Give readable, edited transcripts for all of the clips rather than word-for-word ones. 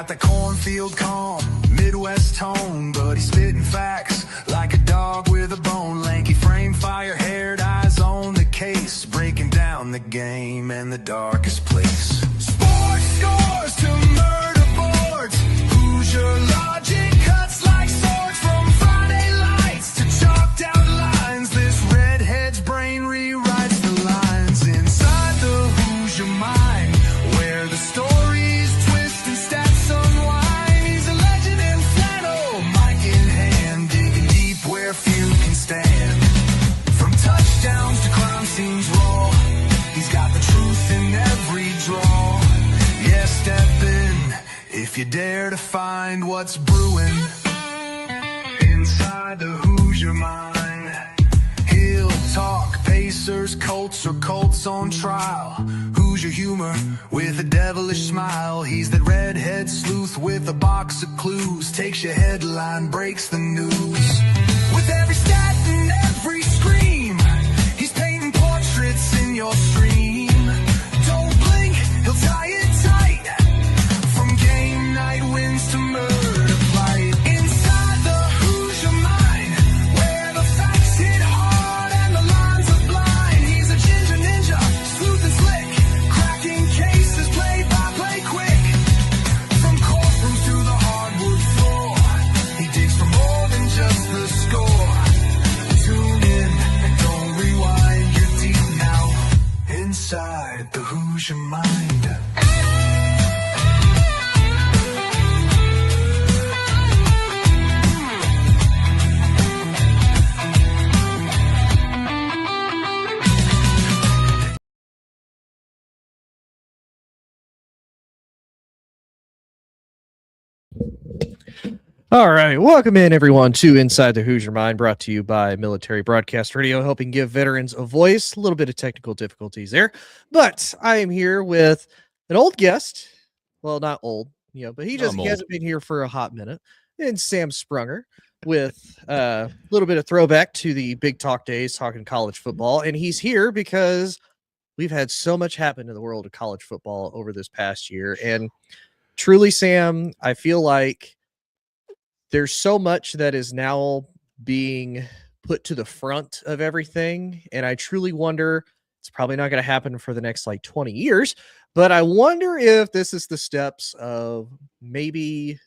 got the cornfield calm, Midwest tone, but he's spitting facts like a dog with a bone. Lanky frame, fire-haired, eyes on the case, breaking down the game and the darkest place. Sports scores to murder boards, Hoosier logic cuts like swords. From Friday lights to chalked out lines, this redhead's brain rewrites the lines. Inside the Hoosier mind, where the stories twist and stats unwind. He's a legend in flannel, mic in hand, digging deep where few can stand. From touchdowns to crime scenes raw, he's got the truth in every draw. Yeah, step in if you dare to find what's brewing inside the Hoosier mind. He'll talk Pacers, Colts, or Colts on trial. Hoosier humor with a devilish smile. He's that redhead sleuth with a box of clues. Takes your headline, breaks the news. With every stat and every scream, he's painting portraits in your stream. Don't blink, he'll tie it tight. From game night wins to murder flight. Inside the Hoosier mind, where the facts hit hard and the lines are blind. He's a ginger ninja, smooth and slick, cracking cases play by play quick. From courtrooms to the hardwood floor, he digs for more than just the score. Tune in and don't rewind, you're deep now inside the Hoosier mind. All right, welcome in everyone to Inside the Hoosier Mind, brought to you by Military Broadcast Radio, helping give veterans a voice. A little bit of technical difficulties there, but I am here with an old guest. Well, not old, but he hasn't been here for a hot minute. And Sam Sprunger with a little bit of throwback to the Big Talk days, talking college football. And he's here because we've had so much happen in the world of college football over this past year. And truly, Sam, I feel like there's so much that is now being put to the front of everything. And I truly wonder, it's probably not going to happen for the next 20 years, but I wonder if this is the steps of maybe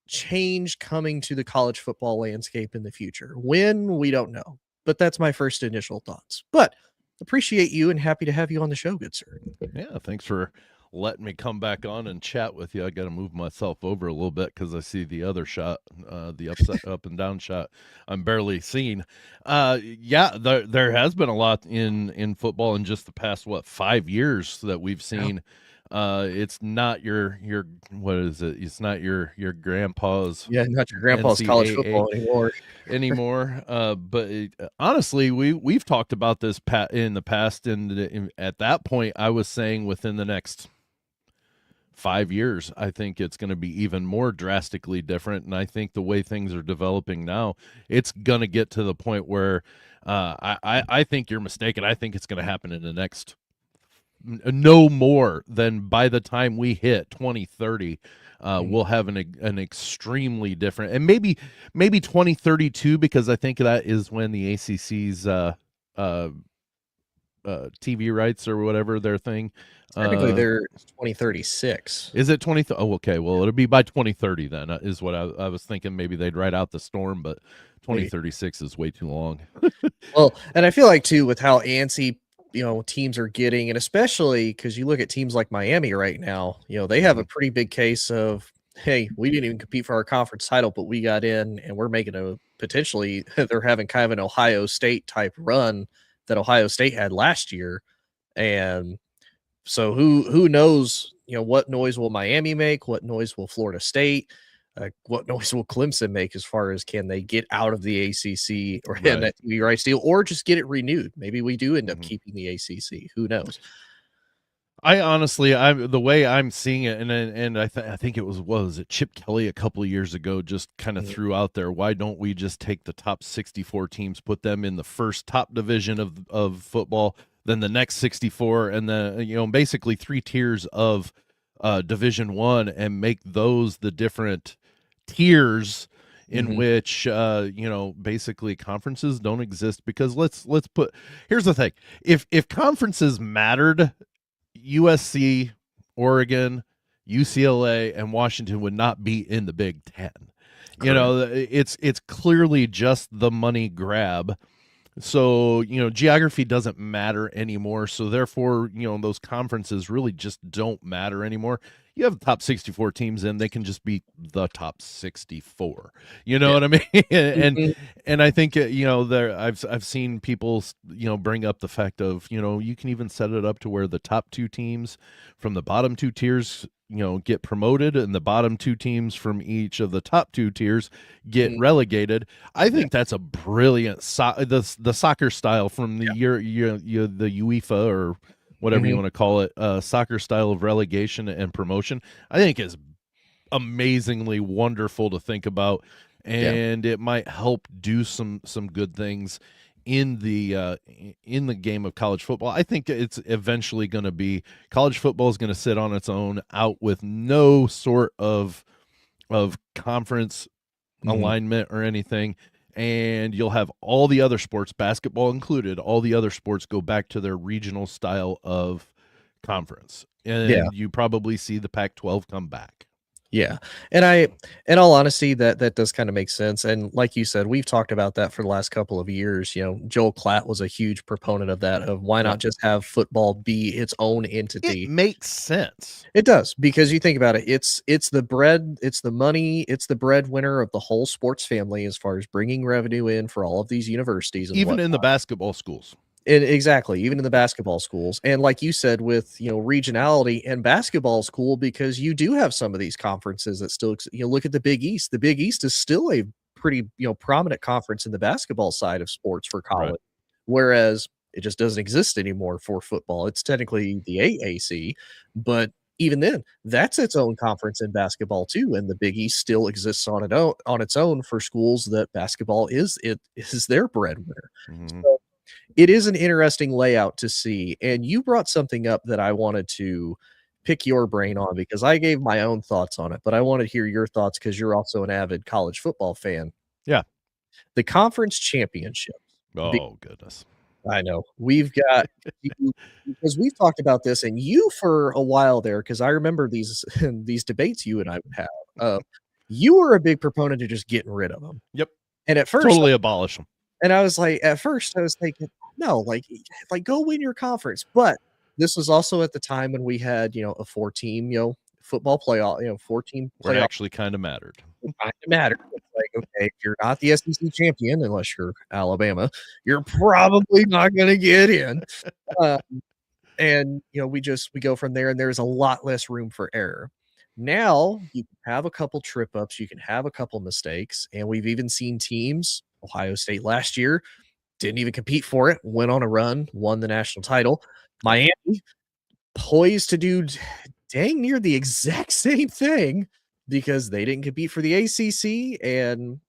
change coming to the college football landscape in the future. When, we don't know, but that's my first initial thoughts. But appreciate you and happy to have you on the show, good sir. Yeah, thanks for letting me come back on and chat with you. I got to move myself over a little bit because I see the other shot, the up and down shot I'm barely seeing. There has been a lot in football in just the past 5 years that we've seen. It's not your what is it? It's not your grandpa's. Yeah, not your grandpa's NCAA college football anymore. But honestly, we've talked about this in the past, and at that point, I was saying within the next 5 years, I think it's going to be even more drastically different. And I think the way things are developing now, it's going to get to the point where I think you're mistaken. I think it's going to happen in the next no more than by the time we hit 2030. We'll have an extremely different, and maybe 2032, because I think that is when the ACC's TV rights or whatever their thing. Technically, they're 2036. Is it 20? Oh, okay. Well, it'll be by 2030 then. Is what I was thinking. Maybe they'd ride out the storm, but 2036 is way too long. Well, and I feel like too, with how antsy teams are getting, and especially because you look at teams like Miami right now, they have a pretty big case of, hey, we didn't even compete for our conference title, but we got in, and we're making they're having kind of an Ohio State type run that Ohio State had last year. And so who knows, what noise will Miami make? What noise will Florida State? What noise will Clemson make as far as can they get out of the ACC or that TV rights deal, or just get it renewed? Maybe we do end up keeping the ACC. Who knows? I honestly, the way I'm seeing it, and I think it was Chip Kelly a couple of years ago just kind of threw out there, why don't we just take the top 64 teams, put them in the first top division of football, then the next 64, and then basically 3 tiers of Division I and make those the different tiers in which basically conferences don't exist. Because here's the thing. If conferences mattered, USC, Oregon, UCLA, and Washington would not be in the Big Ten. It's clearly just the money grab. So, geography doesn't matter anymore. So therefore, those conferences really just don't matter anymore. You have the top 64 teams in, they can just be the top 64. You know what I mean? And I think I've seen people bring up the fact of, you can even set it up to where the top 2 teams from the bottom 2 tiers get promoted, and the bottom 2 teams from each of the top 2 tiers get relegated. I think that's a brilliant the soccer style from the the UEFA or whatever you want to call it, soccer style of relegation and promotion. I think is amazingly wonderful to think about, and it might help do some good things in the game of college football. I think it's eventually going to be college football is going to sit on its own, out with no sort of conference alignment or anything, and you'll have all the other sports, basketball included, all the other sports go back to their regional style of conference, and you probably see the Pac-12 come back. Yeah. And in all honesty, that does kind of make sense. And like you said, we've talked about that for the last couple of years. Joel Klatt was a huge proponent of that, of why not just have football be its own entity. It makes sense. It does, because you think about it, it's the bread, it's the money, it's the breadwinner of the whole sports family as far as bringing revenue in for all of these universities. And even in the basketball schools. Exactly, even in the basketball schools. And like you said, with regionality, and basketball is cool because you do have some of these conferences that still look at the Big East. The Big East is still a pretty prominent conference in the basketball side of sports for college, whereas it just doesn't exist anymore for football. It's technically the AAC, but even then, that's its own conference in basketball too, and the Big East still exists on its own for schools that basketball is their breadwinner. So, it is an interesting layout to see, and you brought something up that I wanted to pick your brain on, because I gave my own thoughts on it, but I want to hear your thoughts because you're also an avid college football fan. Yeah. The conference championships. Oh, goodness. I know. We've got because we've talked about this, and you for a while there, because I remember these debates you and I would have. You were a big proponent of just getting rid of them. Yep. And at first, totally abolish them. And I was like, at first, I was thinking, no, like go win your conference. But this was also at the time when we had, a 4-team, football playoff, 4-team playoff. Where it actually kind of mattered. It kind of mattered. It's like, okay, if you're not the SEC champion, unless you're Alabama, you're probably not going to get in. And, we go from there, and there's a lot less room for error. Now you can have a couple trip ups, you can have a couple mistakes, and we've even seen teams. Ohio State last year didn't even compete for it, went on a run, won the national title. Miami poised to do dang near the exact same thing because they didn't compete for the ACC. And,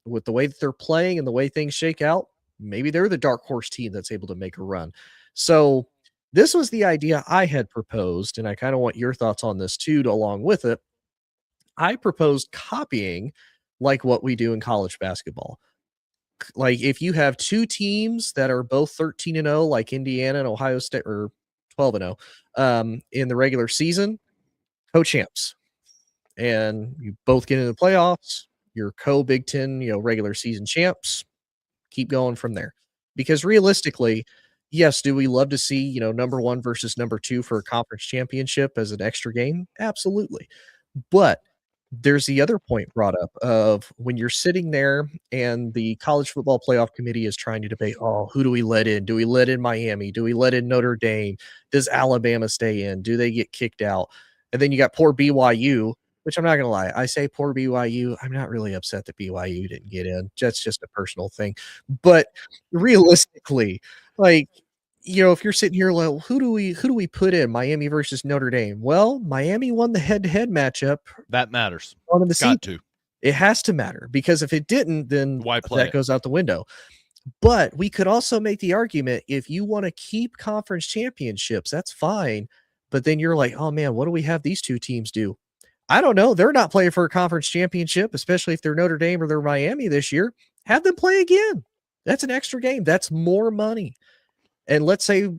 with the way that they're playing and the way things shake out, maybe they're the dark horse team that's able to make a run. So this was the idea I had proposed, and I kind of want your thoughts on this too, along with it. I proposed copying like what we do in college basketball. Like if you have 2 teams that are both 13-0, like Indiana and Ohio State, or 12-0, in the regular season, co-champs, and you both get into the playoffs, you're co-Big Ten, regular season champs, keep going from there. Because realistically, yes, do we love to see, number 1 versus number 2 for a conference championship as an extra game? Absolutely. But there's the other point brought up of when you're sitting there and the college football playoff committee is trying to debate, who do we let in? Do we let in Miami? Do we let in Notre Dame? Does Alabama stay in? Do they get kicked out? And then you got poor BYU, which I'm not going to lie. I say poor BYU. I'm not really upset that BYU didn't get in. That's just a personal thing. But realistically, if you're sitting here, like, who do we put in? Miami versus Notre Dame. Well, Miami won the head-to-head matchup. That matters. Got to. It has to matter, because if it didn't, then why play that goes out the window. But we could also make the argument, if you want to keep conference championships, that's fine, but then you're like, oh man, what do we have these two teams do? I don't know. They're not playing for a conference championship, especially if they're Notre Dame or they're Miami this year. Have them play again. That's an extra game. That's more money. And let's say,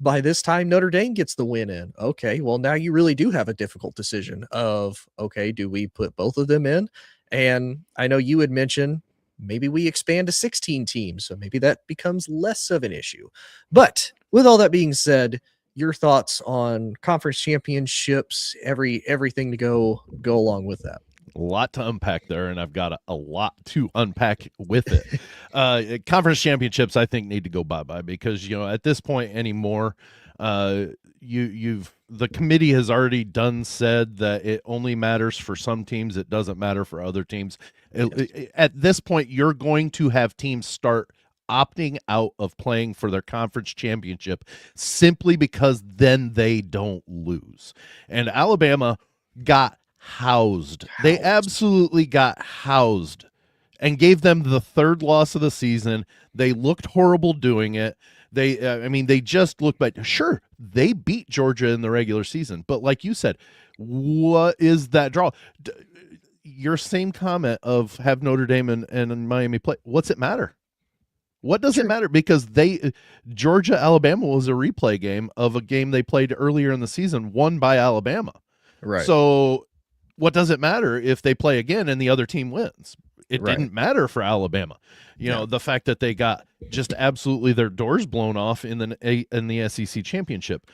by this time Notre Dame gets the win in. Okay, well, now you really do have a difficult decision of, okay, do we put both of them in? And I know you had mentioned maybe we expand to 16 teams, so maybe that becomes less of an issue. But with all that being said, your thoughts on conference championships, everything to go along with that. A lot to unpack there, and I've got a lot to unpack with it. Conference championships, I think, need to go bye-bye because, at this point anymore, the committee has already said that it only matters for some teams. It doesn't matter for other teams. At this point, you're going to have teams start opting out of playing for their conference championship simply because then they don't lose. And Alabama got housed. They absolutely got housed and gave them the third loss of the season. They looked horrible doing it. They just looked bad. Sure, they beat Georgia in the regular season, but like you said, what is that draw? Your same comment of have Notre Dame and Miami play. What's it matter? What does it matter? Because Georgia Alabama was a replay game of a game they played earlier in the season, won by Alabama. Right. So what does it matter if they play again and the other team wins? It didn't matter for Alabama. The fact that they got just absolutely their doors blown off in the SEC championship.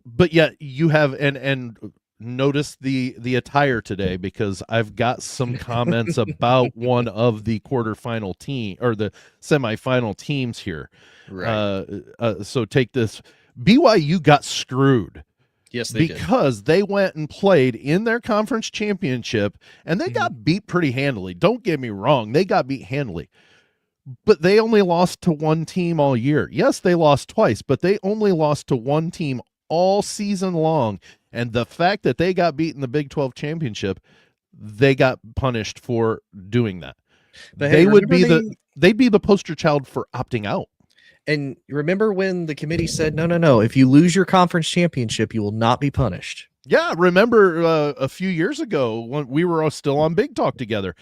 But yet you have and notice the attire today, because I've got some comments about one of the quarterfinal team or the semifinal teams here. Right. So take this. BYU got screwed. Yes, they because they went and played in their conference championship and they got beat pretty handily. Don't get me wrong. They got beat handily, but they only lost to one team all year. Yes, they lost twice, but they only lost to one team all season long. And the fact that they got beat in the Big 12 championship, they got punished for doing that. But they'd be the poster child for opting out. And remember when the committee said, no, if you lose your conference championship, you will not be punished. Yeah, remember a few years ago when we were all still on Big Talk together,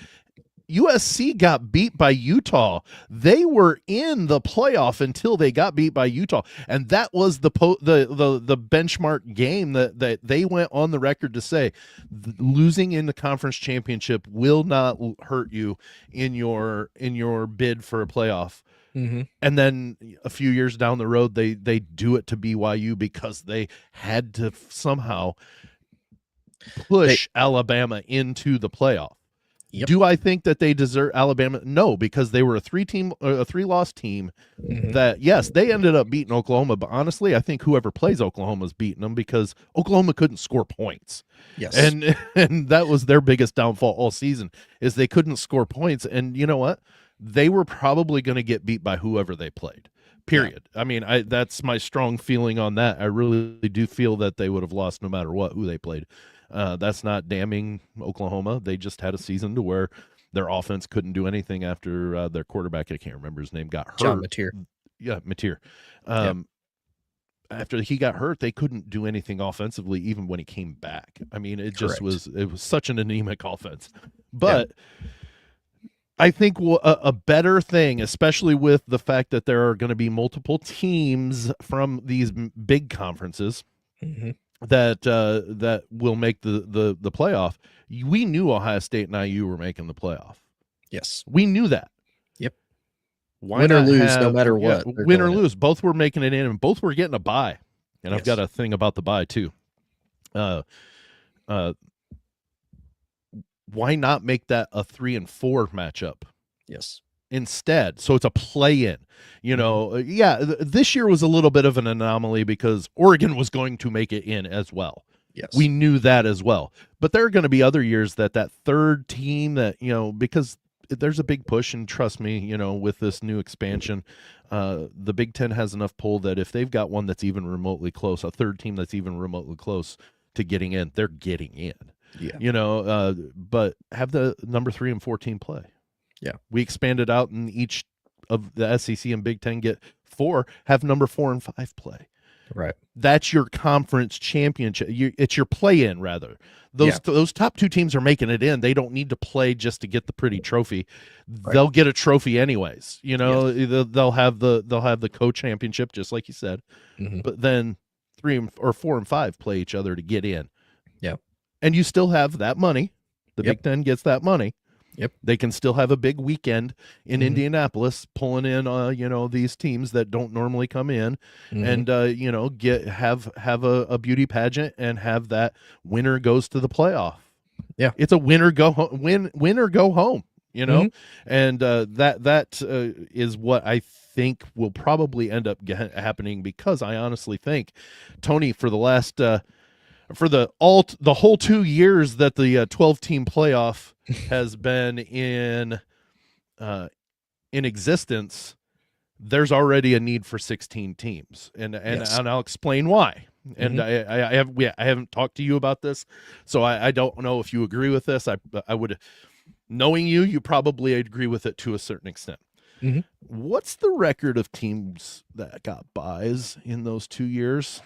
USC got beat by Utah. They were in the playoff until they got beat by Utah, and that was the benchmark game that they went on the record to say losing in the conference championship will not hurt you in your bid for a playoff. Mm-hmm. And then a few years down the road, they do it to BYU because they had to somehow push Alabama into the playoff. Yep. Do I think that they deserve Alabama? No, because they were a three-loss team. Mm-hmm. That yes, they ended up beating Oklahoma, but honestly, I think whoever plays Oklahoma's beating them because Oklahoma couldn't score points. Yes, and that was their biggest downfall all season is they couldn't score points. And you know what? They were probably going to get beat by whoever they played, period. Yeah. I mean, that's my strong feeling on that. I really do feel that they would have lost no matter who they played. That's not damning Oklahoma. They just had a season to where their offense couldn't do anything after their quarterback, I can't remember his name, got hurt. John Mateer. Yeah, Mateer. After he got hurt, they couldn't do anything offensively even when he came back. I mean, it was such an anemic offense. But I think a better thing, especially with the fact that there are going to be multiple teams from these big conferences that will make the playoff. We knew Ohio State and IU were making the playoff. Yes, we knew that. Yep. Win or lose, no matter what. Win or lose, both were making it in, and both were getting a bye. And I've got a thing about the bye too. Why not make that a 3 and 4 matchup? Yes. Instead, so it's a play-in. This year was a little bit of an anomaly because Oregon was going to make it in as well. Yes. We knew that as well. But there are going to be other years that third team that, because there's a big push, and trust me, with this new expansion, the Big Ten has enough pull that if they've got one that's even remotely close, a third team that's even remotely close to getting in, they're getting in. Yeah. But have the number 3 and 4 team play. Yeah. We expanded out in each of the SEC and Big Ten get 4, have number 4 and 5 play. Right. That's your conference championship. It's your play-in, rather. Those top two teams are making it in. They don't need to play just to get the pretty trophy. Right. They'll get a trophy anyways. They'll have the co-championship, just like you said. Mm-hmm. But then 3 or 4 and 5 play each other to get in. Yeah. And you still have that money. The Big Ten gets that money. Yep. They can still have a big weekend in Indianapolis, pulling in these teams that don't normally come in, and have a beauty pageant and have that winner goes to the playoff. Yeah. It's a winner go home, win or go home, and that is what I think will probably end up happening, because I honestly think, Tony, for the last for the whole 2 years that the 12-team playoff has been in existence, there's already a need for 16 teams, and I'll explain why. And I haven't talked to you about this, so I don't know if you agree with this. I would, knowing you probably agree with it to a certain extent. What's the record of teams that got buys in those 2 years?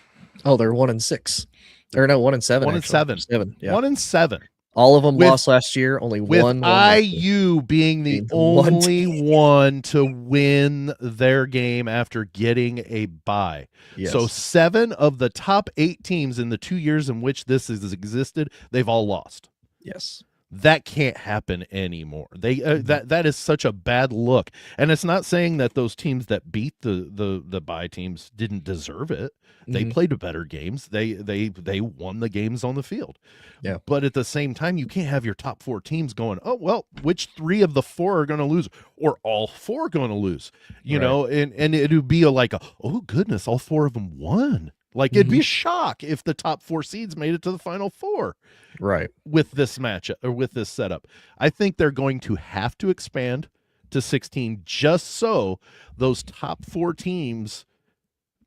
Oh, they're 1-6. Or no, 1-7. 1-7. 7. Yeah. 1-7. All of them lost last year. Only one. IU being the only one to win their game after getting a bye. Yes. So 7 of the top 8 teams in the 2 years in which this has existed, they've all lost. Yes. That can't happen anymore. That is such a bad look. And it's not saying that those teams that beat the bye teams didn't deserve it. They played better games. They won the games on the field. Yeah. But at the same time, you can't have your top 4 teams going, oh, well, which 3 of the 4 are going to lose, or all 4 going to lose, and it would be oh goodness, all 4 of them won. Like, it'd be a shock if the top 4 seeds made it to the Final Four. Right. With this matchup, or with this setup. I think they're going to have to expand to 16 just so those top 4 teams,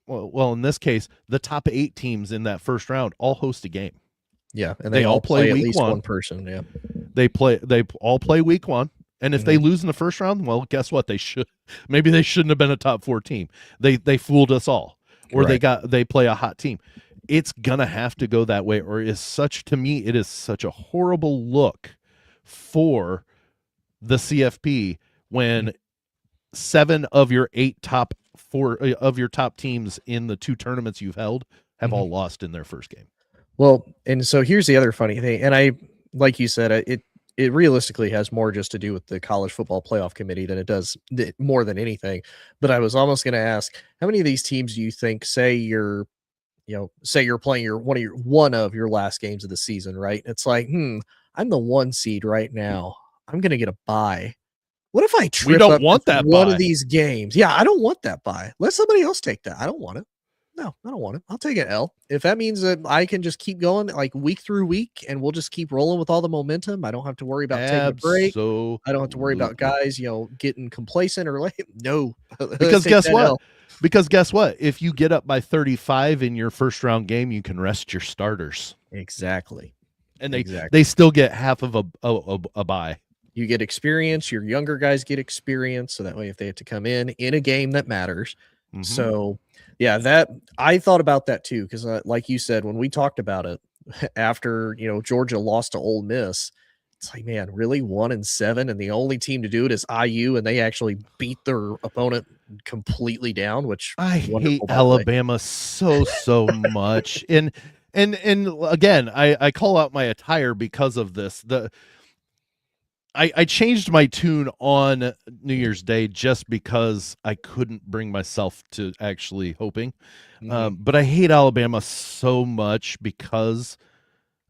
well, in this case, the top 8 teams in that first round all host a game. Yeah, and they all play at week least 1. one person, yeah. They all play week 1. And if they lose in the first round, well, guess what? Maybe they shouldn't have been a top 4 team. They fooled us all. Or they play a hot team. It's gonna have to go that way, or it is such a horrible look for the CFP when 7 of your 8 top 4 of your top teams in the 2 tournaments you've held have all lost in their first game. Well, and so here's the other funny thing, and I, like you said, it realistically has more just to do with the college football playoff committee than it does more than anything. But I was almost going to ask, how many of these teams do you think, say you're playing one of your last games of the season, right? It's like, I'm the 1 seed right now. I'm going to get a bye. What if I trip up one of these games? Yeah, I don't want that bye. Let somebody else take that. I don't want it. No, I don't want it. I'll take an L. If that means that I can just keep going like week through week and we'll just keep rolling with all the momentum, I don't have to worry about taking a break. I don't have to worry about guys, getting complacent or like, no. Because guess what? Because guess what? If you get up by 35 in your first round game, you can rest your starters. Exactly. And they still get half of a bye. You get experience. Your younger guys get experience. So that way, if they have to come in a game that matters. So yeah, that I thought about that too. Cause like you said, when we talked about it after, Georgia lost to Ole Miss, it's like, man, really 1-7. And the only team to do it is IU. And they actually beat their opponent completely down, which I hate Alabama so much. And again, I call out my attire because of this. I changed my tune on New Year's Day just because I couldn't bring myself to actually hoping. But I hate Alabama so much because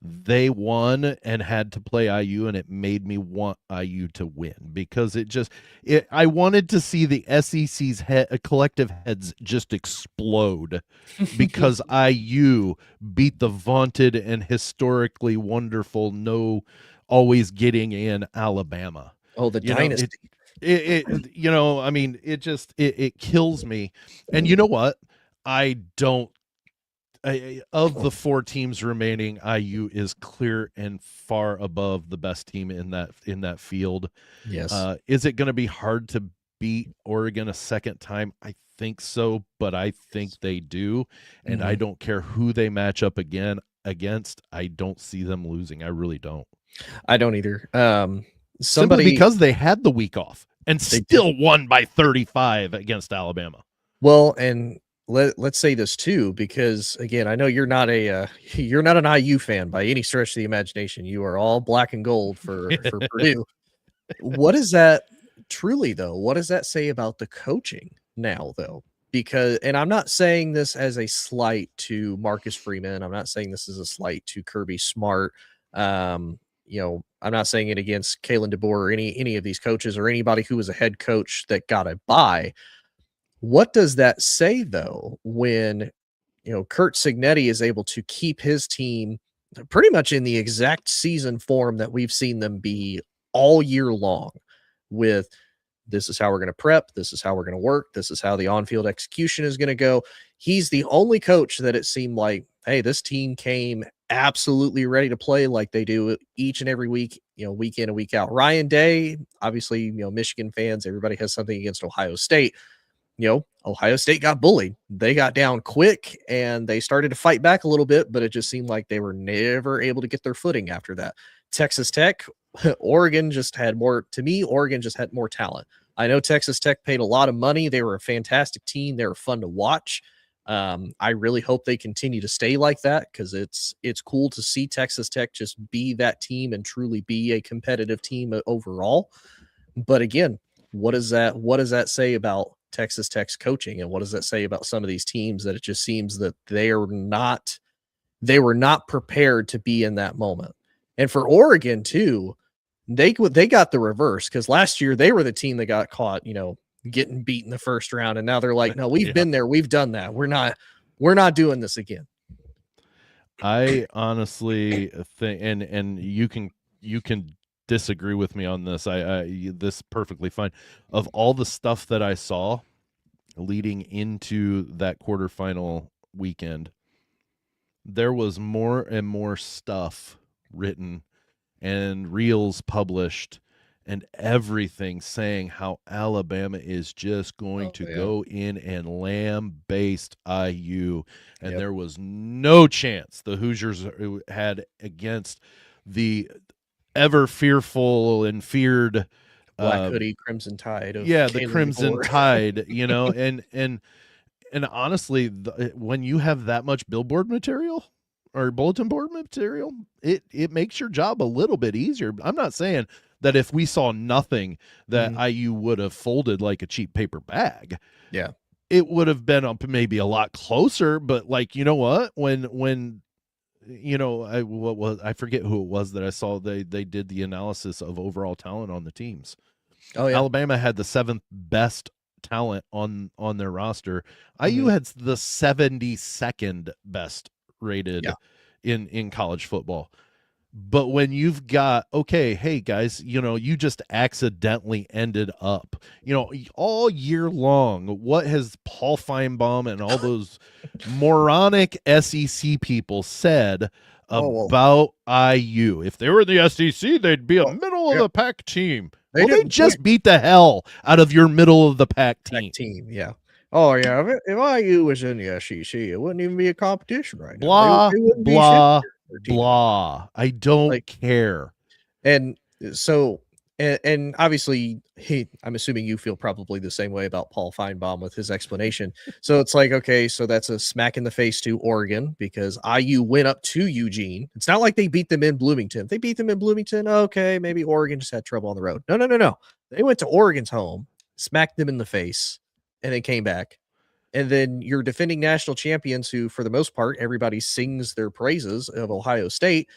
they won and had to play IU, and it made me want IU to win because I wanted to see the SEC's collective heads just explode because IU beat the vaunted and historically wonderful always getting in Alabama. Oh, the dynasty. It kills me. And you know what? Of the 4 teams remaining, IU is clear and far above the best team in that field. Yes. Is it going to be hard to beat Oregon a second time? I think so, but I think they do. And I don't care who they match up against. I don't see them losing. I really don't. I don't either. Simply because they had the week off and still won by 35 against Alabama. Well, and let's say this too, because again, I know you're not an IU fan by any stretch of the imagination. You are all black and gold for Purdue. What is that truly though? What does that say about the coaching now though? Because, and I'm not saying this as a slight to Marcus Freeman. I'm not saying this is a slight to Kirby Smart. You know, I'm not saying it against Kalen DeBoer or any of these coaches or anybody who was a head coach that got a bye. What does that say though, when, you know, Kurt Signetti is able to keep his team pretty much in the exact season form that we've seen them be all year long, with this is how we're going to prep, this is how we're going to work, this is how the on-field execution is going to go. He's the only coach that it seemed like, hey, this team came absolutely ready to play like they do each and every week, you know, week in and week out. Ryan Day, obviously, you know, Michigan fans, everybody has something against Ohio State. You know, Ohio State got bullied. They got down quick and they started to fight back a little bit, but it just seemed like they were never able to get their footing after that. Texas Tech, Oregon just had more, to me, Oregon just had more talent. I know Texas Tech paid a lot of money. They were a fantastic team. They were fun to watch. I really hope they continue to stay like that, because it's cool to see Texas Tech just be that team and truly be a competitive team overall. But again, what does that say about Texas Tech's coaching, and what does that say about some of these teams, that it just seems that they were not prepared to be in that moment? And for Oregon too, they got the reverse, because last year they were the team that got caught, you know, getting beat in the first round, and now they're like, no, we've been there, we've done that, we're not doing this again. I honestly think, and you can disagree with me on this. This is perfectly fine. Of all the stuff that I saw leading into that quarterfinal weekend, there was more and more stuff written and reels published and everything saying how Alabama is just going to go in and lambaste IU. And there was no chance the Hoosiers had against the ever fearful and feared Black hoodie, Crimson Tide. The Crimson Tide, you know, and honestly, when you have that much billboard material or bulletin board material, it makes your job a little bit easier. I'm not saying that if we saw nothing that IU would have folded like a cheap paper bag. Yeah. It would have been up maybe a lot closer, but like, you know what, when you know, I forget who it was that I saw, they did the analysis of overall talent on the teams. Oh yeah. Alabama had the 7th best talent on their roster. IU had the 72nd best rated in college football. But when you've got, okay, hey guys, you know, you just accidentally ended up, you know, all year long, what has Paul Feinbaum and all those moronic SEC people said about IU? If they were in the SEC, they'd be a middle of the pack team. They just beat the hell out of your middle of the pack team. Yeah. Oh yeah. If IU was in the SEC, it wouldn't even be a competition right now. Blah, blah. Blah. I don't care. And so, and obviously, I'm assuming you feel probably the same way about Paul Feinbaum with his explanation. So it's like, okay, so that's a smack in the face to Oregon, because IU went up to Eugene. It's not like they beat them in Bloomington. If they beat them in Bloomington, okay, maybe Oregon just had trouble on the road. No. They went to Oregon's home, smacked them in the face, and then came back. And then your defending national champions, who for the most part, everybody sings their praises of, Ohio State,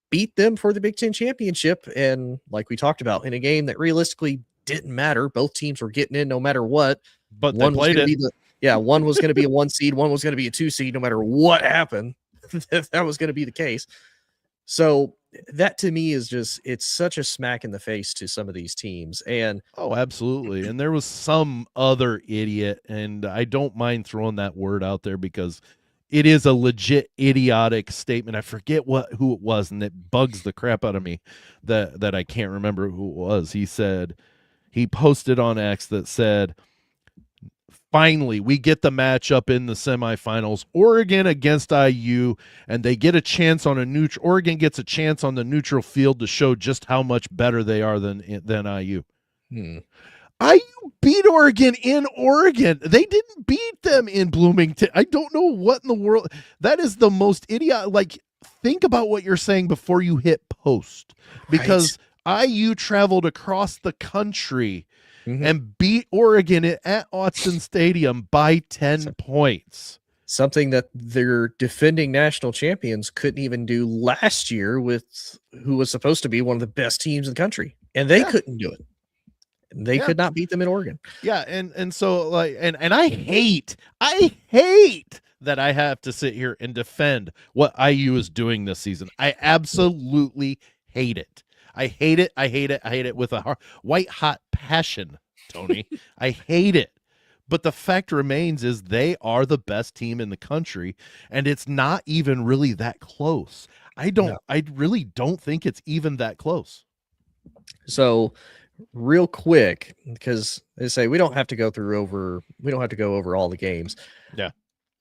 beat them for the Big Ten championship. And like we talked about, in a game that realistically didn't matter, both teams were getting in no matter what. But one was going to be one was going to be a 1 seed, one was going to be a 2 seed, no matter what happened. That was going to be the case. So that to me is just, it's such a smack in the face to some of these teams. And oh, absolutely. And there was some other idiot, and I don't mind throwing that word out there because it is a legit idiotic statement. I forget who it was, and it bugs the crap out of me that I can't remember who it was. He said he posted on X that said, finally, we get the matchup in the semifinals. Oregon against IU, and they get a chance on a neutral. Oregon gets a chance on the neutral field to show just how much better they are than IU. IU beat Oregon in Oregon. They didn't beat them in Bloomington. I don't know what in the world. That is the most idiot. Like, think about what you're saying before you hit post, because IU traveled across the country and beat Oregon at Autzen Stadium by 10 points. Something that their defending national champions couldn't even do last year with who was supposed to be one of the best teams in the country. And they couldn't do it. They could not beat them in Oregon. Yeah, and so like and I hate that I have to sit here and defend what IU is doing this season. I absolutely hate it. I hate it. I hate it. I hate it with a white hot passion, Tony. I hate it. But the fact remains is they are the best team in the country, and it's not even really that close. I really don't think it's even that close. So real quick, because they say we don't have to go over all the games. Yeah.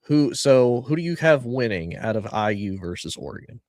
Who do you have winning out of IU versus Oregon?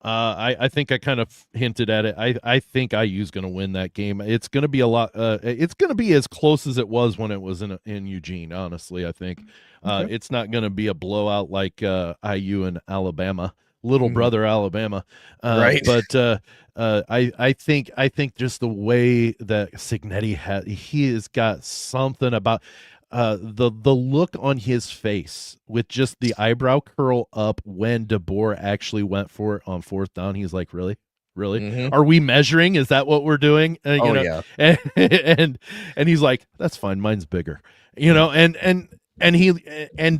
I think I kind of hinted at it. I think IU's going to win that game. It's going to be a lot. It's going to be as close as it was when it was in Eugene. Honestly, I think it's not going to be a blowout like IU and Alabama, little brother Alabama. Right. But I think just the way that Cignetti he has got something about. The look on his face with just the eyebrow curl up when DeBoer actually went for it on fourth down. He's like, really? Are we measuring? Is that what we're doing? Yeah. And he's like, that's fine. Mine's bigger, and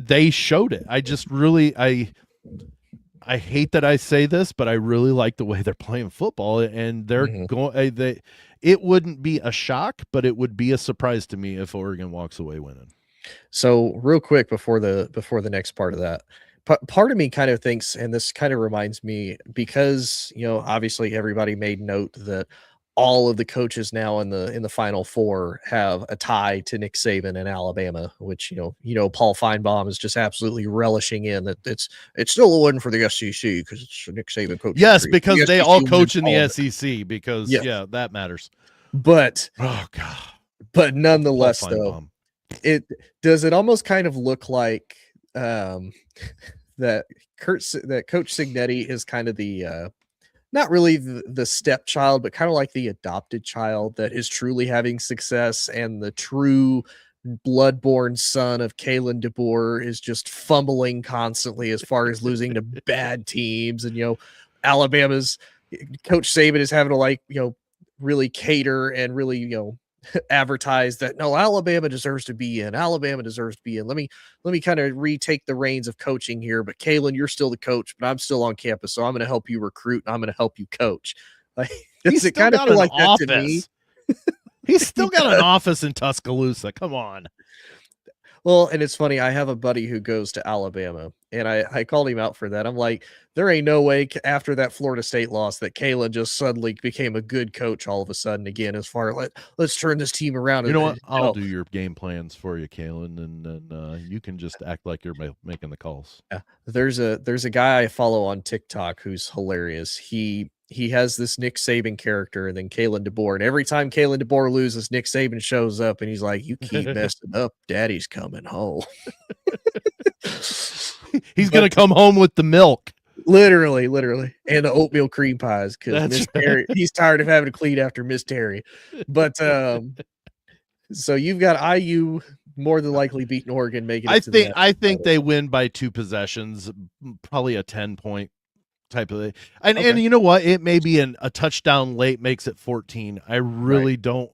they showed it. I just really, I hate that I say this, but I really like the way they're playing football, and they're going, it wouldn't be a shock, but it would be a surprise to me if Oregon walks away winning. So real quick before the next part of that, part of me kind of thinks, and this kind of reminds me, because obviously everybody made note that all of the coaches now in the Final Four have a tie to Nick Saban and Alabama, which Paul Feinbaum is just absolutely relishing in that it's still a win for the SEC because it's Nick Saban coach. Yes, because they all coach in the SEC because that matters. But but nonetheless, though, it almost kind of look like that Coach Cignetti is kind of the not really the stepchild, but kind of like the adopted child that is truly having success, and the true blood-born son of Kalen DeBoer is just fumbling constantly as far as losing to bad teams. And, Alabama's Coach Saban is having to really cater and really, advertise that no, Alabama deserves to be in. Alabama deserves to be in. Let me kind of retake the reins of coaching here. But Kalen, you're still the coach, but I'm still on campus, so I'm going to help you recruit and I'm going to help you coach. Like, does it kind of feel like that to me? He's still got an office in Tuscaloosa. Come on. Well, and it's funny. I have a buddy who goes to Alabama, and I called him out for that. I'm like, there ain't no way after that Florida State loss that Kalen just suddenly became a good coach all of a sudden again. As far as let's turn this team around. You know what? I'll do your game plans for you, Kalen, and then you can just act like you're making the calls. Yeah, there's a guy I follow on TikTok who's hilarious. He has this Nick Saban character, and then Kalen DeBoer. And every time Kalen DeBoer loses, Nick Saban shows up, and he's like, "You keep messing up, Daddy's coming home." He's gonna come home with the milk, literally, and the oatmeal cream pies because Miss Terry. He's tired of having to clean after Miss Terry. But so you've got IU more than likely beating Oregon, making it. I think they win by 2 possessions, probably a 10-point. Type of thing. And you know what? It may be a touchdown late makes it 14. I really don't.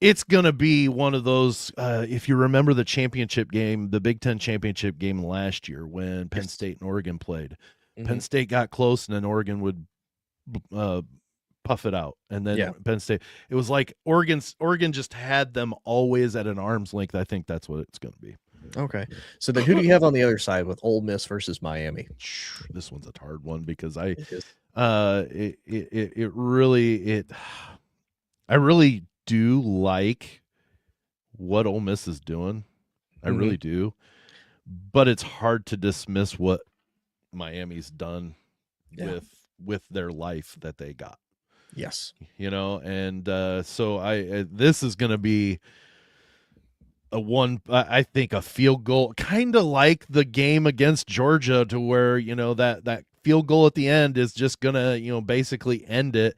It's going to be one of those, if you remember the championship game, the Big Ten championship game last year when Penn State and Oregon played. Penn State got close, and then Oregon would puff it out. And then Penn State, it was like Oregon just had them always at an arm's length. I think that's what it's going to be. Okay. So then who do you have on the other side with Ole Miss versus Miami? This one's a hard one because I really do like what Ole Miss is doing. I really do. But it's hard to dismiss what Miami's done with their life that they got. Yes. And so this is going to be I think a field goal, kind of like the game against Georgia, to where, that field goal at the end is just going to, basically end it.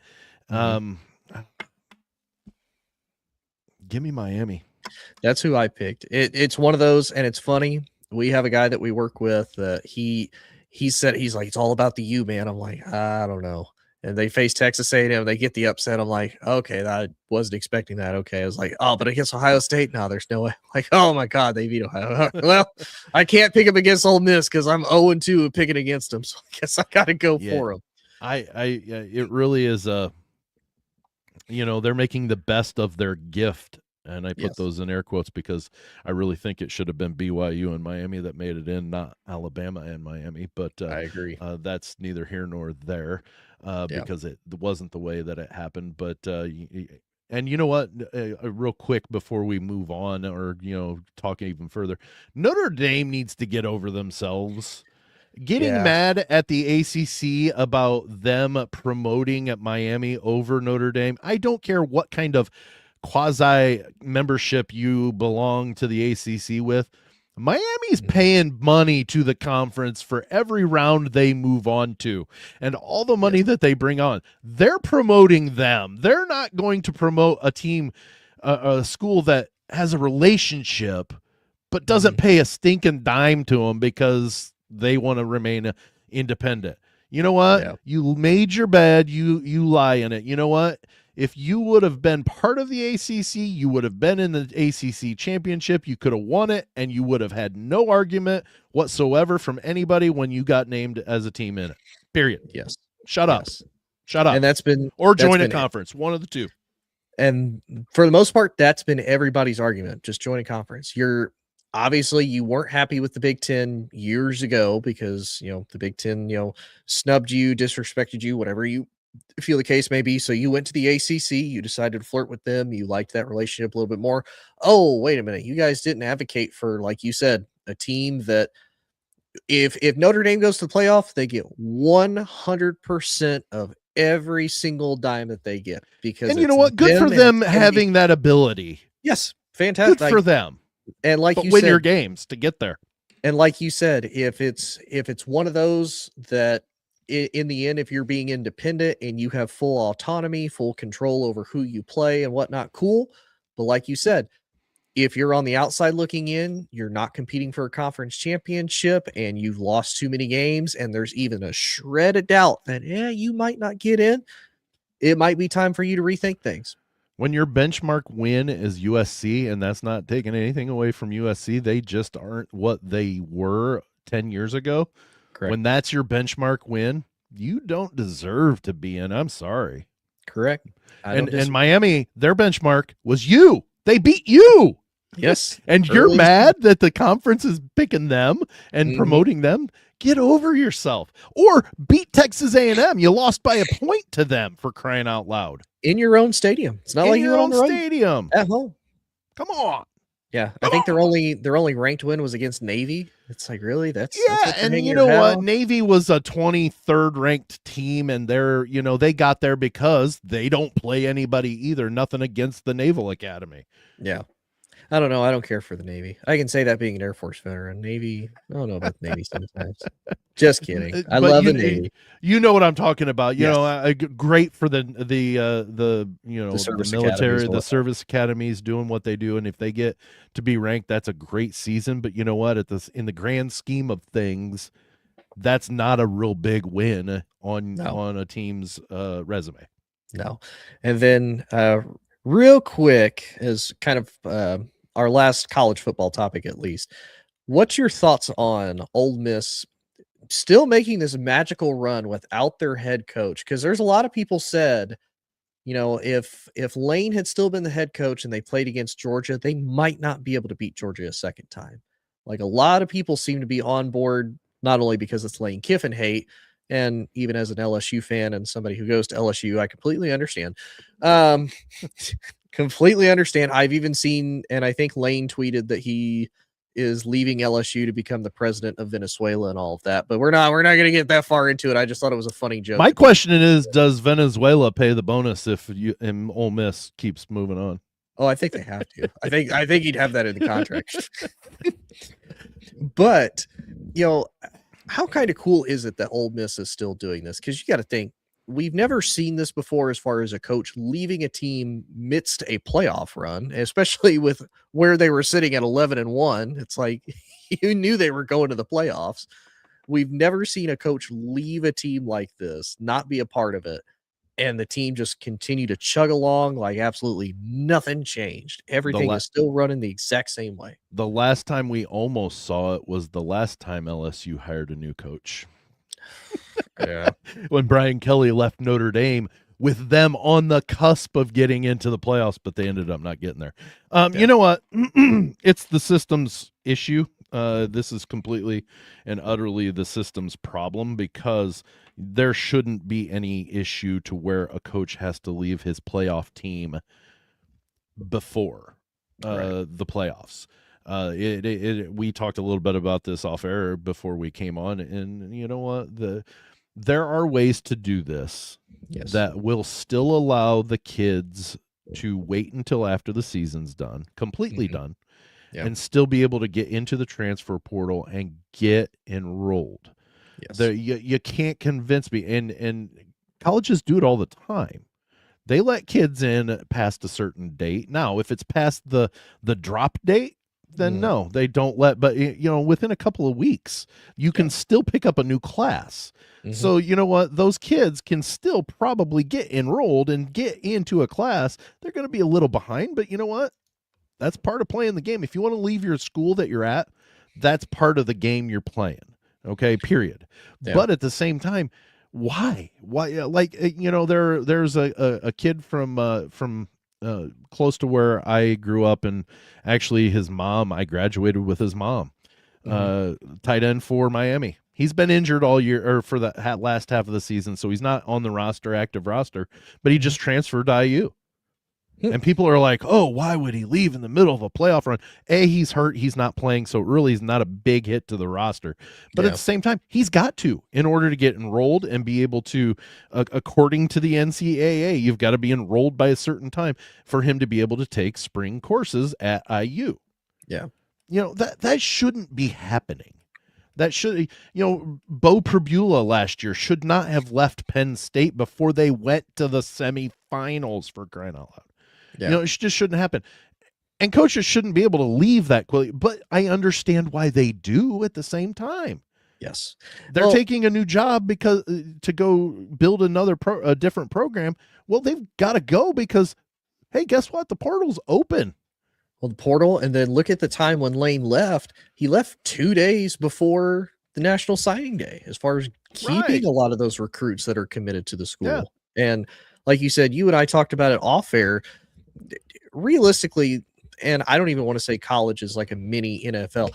Give me Miami. That's who I picked. It's one of those, and it's funny. We have a guy that we work with. He said, he's like, it's all about the U, man. I'm like, I don't know. And they face Texas A&M. They get the upset. I'm like, okay, I wasn't expecting that. Okay, I was like, oh, but against Ohio State, no, there's no way. Like, oh my God, they beat Ohio. Well, I can't pick them against Ole Miss because I'm 0-2 picking against them. So I guess I got to go for them. It really is they're making the best of their gift. And I put those in air quotes because I really think it should have been BYU and Miami that made it in, not Alabama and Miami. But I agree. That's neither here nor there because it wasn't the way that it happened. But and you know what? Real quick before we move on, or talking even further, Notre Dame needs to get over themselves. Getting mad at the ACC about them promoting at Miami over Notre Dame. I don't care what kind of quasi membership you belong to the ACC with. Miami's paying money to the conference for every round they move on to, and all the money that they bring on, they're promoting them. They're not going to promote a team, a school that has a relationship, but doesn't pay a stinking dime to them because they want to remain independent. You know what? Yeah. You made your bed. You lie in it. You know what? If you would have been part of the ACC, you would have been in the ACC championship. You could have won it, and you would have had no argument whatsoever from anybody when you got named as a team in it. Period. Yes. Shut up. Shut up. And that's been or join a conference. One of the two. And for the most part, that's been everybody's argument. Just join a conference. Obviously, you weren't happy with the Big Ten years ago because, the Big Ten, snubbed you, disrespected you, whatever you feel the case may be. So you went to the ACC, you decided to flirt with them. You liked that relationship a little bit more. Oh, wait a minute. You guys didn't advocate for, like you said, a team that if Notre Dame goes to the playoff, they get 100% of every single dime that they get. Because, and you know what? Good for them having that ability. Yes. Fantastic. Good for them. And like but you win said, your games to get there. And like you said, if it's one of those that in the end, if you're being independent and you have full autonomy, full control over who you play and whatnot, cool. But like you said, if you're on the outside looking in, you're not competing for a conference championship and you've lost too many games, and there's even a shred of doubt that, you might not get in, it might be time for you to rethink things. When your benchmark win is USC, and that's not taking anything away from USC, they just aren't what they were 10 years ago. Correct. When that's your benchmark win, you don't deserve to be in. I'm sorry. Correct. And Miami, their benchmark was you. They beat you. Yes. And you're mad that the conference is picking them and promoting them? Get over yourself. Or beat Texas A&M. You lost by a point to them, for crying out loud. In your own stadium. It's not like you're on the road. Stadium. At home. Come on. Yeah, I think their only ranked win was against Navy. It's like, really? That's and you know what? Navy was a 23rd ranked team, and they got there because they don't play anybody either. Nothing against the Naval Academy. Yeah. I don't know. I don't care for the Navy. I can say that being an Air Force veteran. Navy, I don't know about the Navy sometimes. Just kidding. I love the Navy. You know what I'm talking about. You yes. know, great for the military, the service academies doing what they do, and if they get to be ranked, that's a great season. But you know what? In the grand scheme of things, that's not a real big win on a team's resume. No. And then real quick, as kind of our last college football topic, at least, what's your thoughts on Ole Miss still making this magical run without their head coach? Because there's a lot of people said, if Lane had still been the head coach and they played against Georgia, they might not be able to beat Georgia a second time. Like, a lot of people seem to be on board, not only because it's Lane Kiffin hate, and even as an LSU fan and somebody who goes to LSU, I completely understand. completely understand. I've even seen, and I think Lane tweeted that he is leaving LSU to become the president of Venezuela and all of that. But we're not going to get that far into it. I just thought it was a funny joke. My question is, does Venezuela pay the bonus if Ole Miss keeps moving on? Oh, I think they have to. I think he'd have that in the contract. But, how kind of cool is it that Ole Miss is still doing this? Because you got to think, we've never seen this before as far as a coach leaving a team midst a playoff run, especially with where they were sitting at 11-1. It's like you knew they were going to the playoffs. We've never seen a coach leave a team like this, not be a part of it, and the team just continue to chug along like absolutely nothing changed. Everything is still running the exact same way. The last time we almost saw it was the last time LSU hired a new coach. Yeah. When Brian Kelly left Notre Dame with them on the cusp of getting into the playoffs, but they ended up not getting there. You know what? It's the system's issue. This is completely and utterly the system's problem, because there shouldn't be any issue to where a coach has to leave his playoff team before the playoffs. We talked a little bit about this off air before we came on, and you know what? There are ways to do this that will still allow the kids to wait until after the season's done, completely done, and still be able to get into the transfer portal and get enrolled. Yes. You can't convince me, and colleges do it all the time. They let kids in past a certain date. Now, if it's past the drop date, then no, they don't let. But within a couple of weeks, you can still pick up a new class. So you know what? Those kids can still probably get enrolled and get into a class. They're going to be a little behind, but you know what? That's part of playing the game. If you want to leave your school that you're at, that's part of the game you're playing. Okay, period. Yeah. But at the same time, why? Like, there's a kid from close to where I grew up, and actually his mom, I graduated with his mom, tight end for Miami. He's been injured all year, or for the last half of the season, so he's not on the active roster, but he just transferred to IU. And people are like, oh, why would he leave in the middle of a playoff run? He's hurt. He's not playing, so really he's not a big hit to the roster. But at the same time, he's got to, in order to get enrolled and be able to, according to the NCAA, you've got to be enrolled by a certain time for him to be able to take spring courses at IU. Yeah. That shouldn't be happening. That should, Bo Pribula last year should not have left Penn State before they went to the semifinals, for crying out loud. Yeah. It just shouldn't happen. And coaches shouldn't be able to leave that quickly, but I understand why they do at the same time. Yes. They're taking a new job because to go build a different program. Well, they've got to go because, hey, guess what? The portal's open. Well, the portal, and then look at the time when Lane left. He left 2 days before the National Signing Day, as far as keeping a lot of those recruits that are committed to the school. Yeah. And like you said, you and I talked about it off air. Realistically, and I don't even want to say college is like a mini NFL.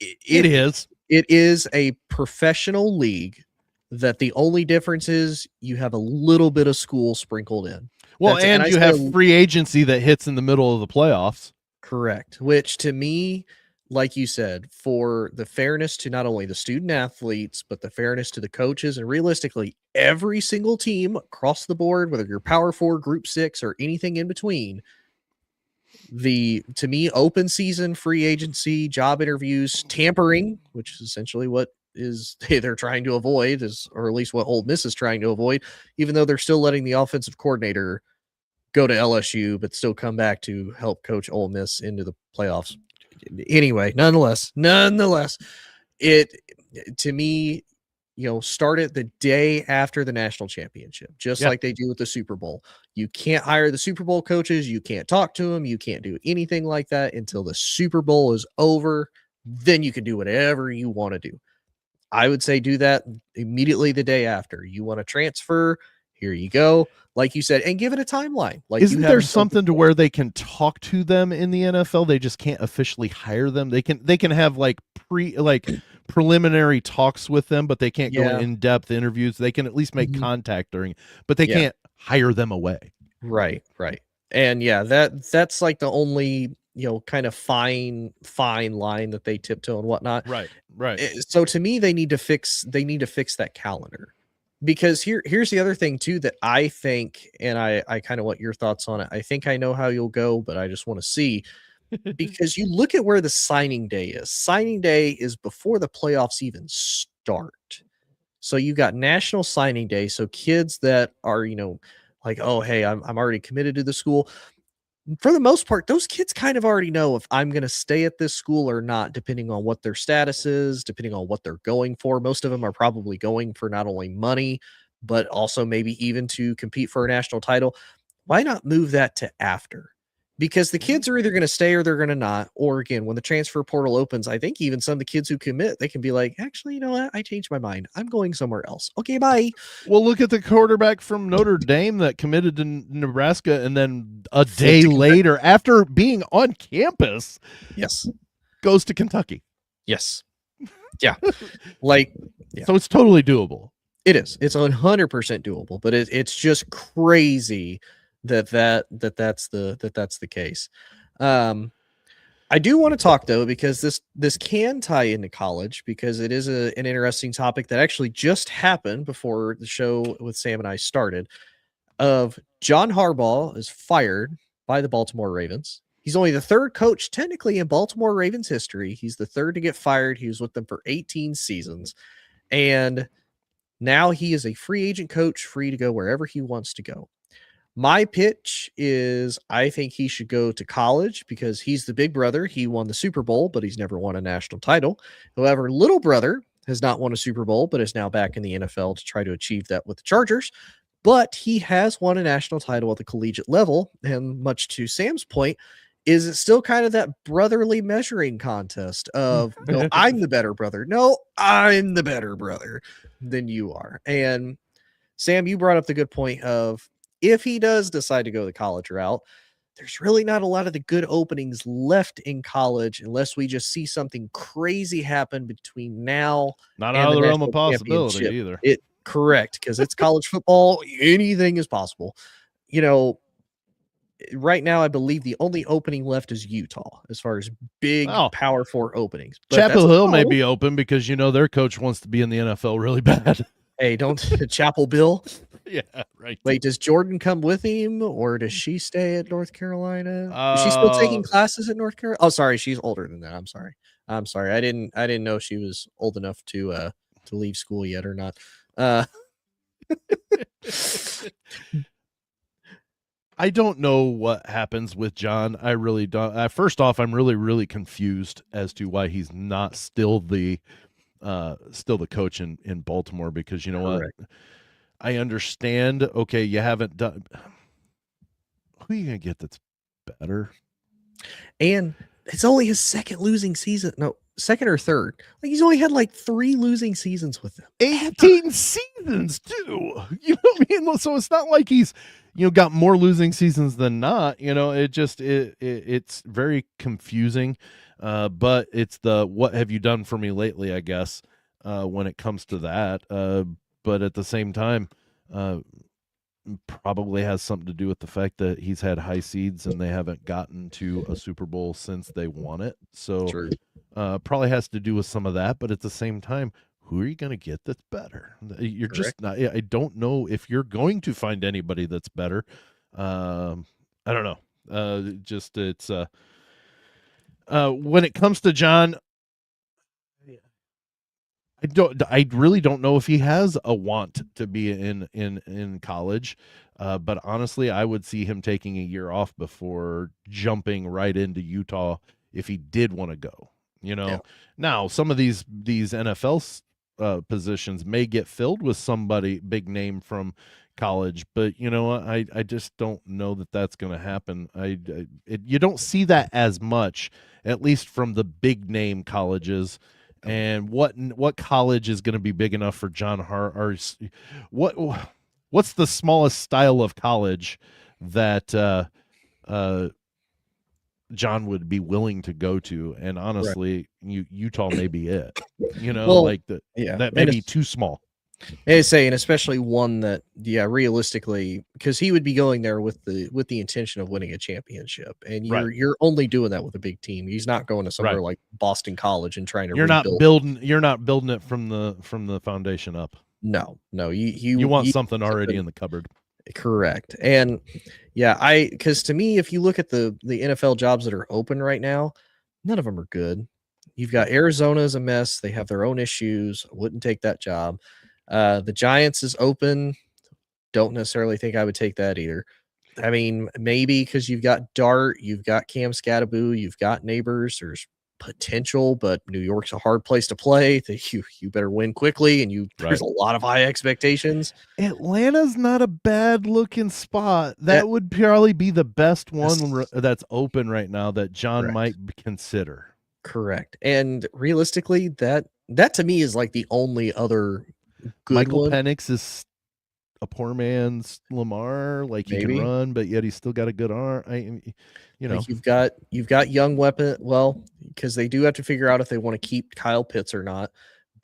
It is. It is a professional league that the only difference is you have a little bit of school sprinkled in. Well, and you have free agency that hits in the middle of the playoffs. Correct. Which to me, like you said, for the fairness to not only the student athletes, but the fairness to the coaches, and realistically, every single team across the board, whether you're Power 4, Group 6, or anything in between, to me, open season, free agency, job interviews, tampering, which is essentially what they're trying to avoid, or at least what Ole Miss is trying to avoid, even though they're still letting the offensive coordinator go to LSU, but still come back to help coach Ole Miss into the playoffs. Anyway, nonetheless, it, to me, start it the day after the national championship, just like they do with the Super Bowl. You can't hire the Super Bowl coaches. You can't talk to them. You can't do anything like that until the Super Bowl is over. Then you can do whatever you want to do. I would say do that immediately the day after. You want to transfer, here you go. Like you said, and give it a timeline. Like, isn't there something to where they can talk to them in the NFL? They just can't officially hire them. They can have preliminary talks with them, but they can't go in-depth interviews. They can at least make contact during, but they can't hire them away. Right. And yeah, that's like the only, kind of fine line that they tiptoe and whatnot. Right. So to me, they need to fix that calendar. Because here's the other thing too that I think, and I kind of want your thoughts on it. I think I know how you'll go, but I just want to see, because you look at where the signing day is. Signing day is before the playoffs even start. So you got National Signing Day. So kids that are, like, oh, hey, I'm already committed to the school. For the most part, those kids kind of already know if I'm going to stay at this school or not, depending on what their status is, depending on what they're going for. Most of them are probably going for not only money, but also maybe even to compete for a national title. Why not move that to after? Because the kids are either going to stay or they're going to not. Or again, when the transfer portal opens, I think even some of the kids who commit, they can be like, actually, you know what? I changed my mind. I'm going somewhere else. Okay, bye. Well, look at the quarterback from Notre Dame that committed to Nebraska, and then a Flipped day to Kentucky. later, after being on campus, Yes. goes to Kentucky. Yes. Yeah. Like, yeah. So it's totally doable. It is. It's 100% doable, but it's just crazy that's the case. I do want to talk though, because this can tie into college, because it is an interesting topic that actually just happened before the show with Sam and I started. Of John Harbaugh is fired by the Baltimore Ravens. He's only the third coach technically in Baltimore Ravens history. He's the third to get fired. He was with them for 18 seasons, and now he is a free agent coach, free to go wherever he wants to go. My pitch is I think he should go to college, because he's the big brother. He won the Super Bowl, but he's never won a national title. However, little brother has not won a Super Bowl, but is now back in the NFL to try to achieve that with the Chargers. But he has won a national title at the collegiate level. And much to Sam's point, is it still kind of that brotherly measuring contest of, no, I'm the better brother. No, I'm the better brother than you are. And Sam, you brought up the good point of, if he does decide to go the college route, there's really not a lot of the good openings left in college unless we just see something crazy happen between now Not and out of the realm national of possibility championship. either. Correct, because it's college football. Anything is possible. Right now, I believe the only opening left is Utah as far as big Power 4 openings. But Chapel Hill may be open because their coach wants to be in the NFL really bad. Hey, don't Chapel Bill. Yeah, right. Wait, does Jordan come with him, or does she stay at North Carolina? Is she still taking classes at North Carolina? Oh, sorry, she's older than that. I'm sorry. I didn't know she was old enough to leave school yet or not. I don't know what happens with John. I really don't. First off, I'm really, really confused as to why he's not still the coach in Baltimore, because you know Correct. what? I understand. Okay, you haven't done. Who are you gonna get that's better? And it's only his second losing season. No, second or third. Like, he's only had like 3 losing seasons with them. 18 seasons too. You know what I mean? So it's not like he's got more losing seasons than not. It's very confusing. But it's the what have you done for me lately, I guess, when it comes to that. But at the same time, probably has something to do with the fact that he's had high seeds and they haven't gotten to a Super Bowl since they won it. So True. Probably has to do with some of that. But at the same time, who are you going to get that's better? You're Correct. just not. I don't know if you're going to find anybody that's better. I don't know. It's when it comes to John, I really don't know if he has a want to be in college. But honestly, I would see him taking a year off before jumping right into Utah if he did want to go. Yeah. Now some of these NFL positions may get filled with somebody big name from college, but you know what? I just don't know that that's going to happen. You don't see that as much, at least from the big name colleges. And what college is going to be big enough for John Or what's the smallest style of college that John would be willing to go to? And honestly, Utah may be it. Well, that may be too small. And say, and especially one that, yeah, realistically, because he would be going there with the intention of winning a championship, and Right. you're only doing that with a big team. He's not going to somewhere Right. like Boston College and trying to You're not rebuild. building it from the foundation up. No, You want you something already in the cupboard. correct. And yeah, because to me, if you look at the NFL jobs that are open right now, none of them are good. You've got Arizona is a mess. They have their own issues. I wouldn't take that job. The Giants is open. Don't necessarily think I would take that either. I mean, maybe because you've got Dart, you've got Cam Scattaboo, you've got Neighbors. There's potential, but New York's a hard place to play. You better win quickly, and there's a lot of high expectations. Atlanta's not a bad looking spot. That Yeah. would probably be the best one that's open right now that John Correct. might consider. Correct. And realistically, that to me is like the only other good Michael one. Penix is a poor man's Lamar. Like he Maybe. can run, but yet he's still got a good arm. Like you've got young weapon. Well, because they do have to figure out if they want to keep Kyle Pitts or not.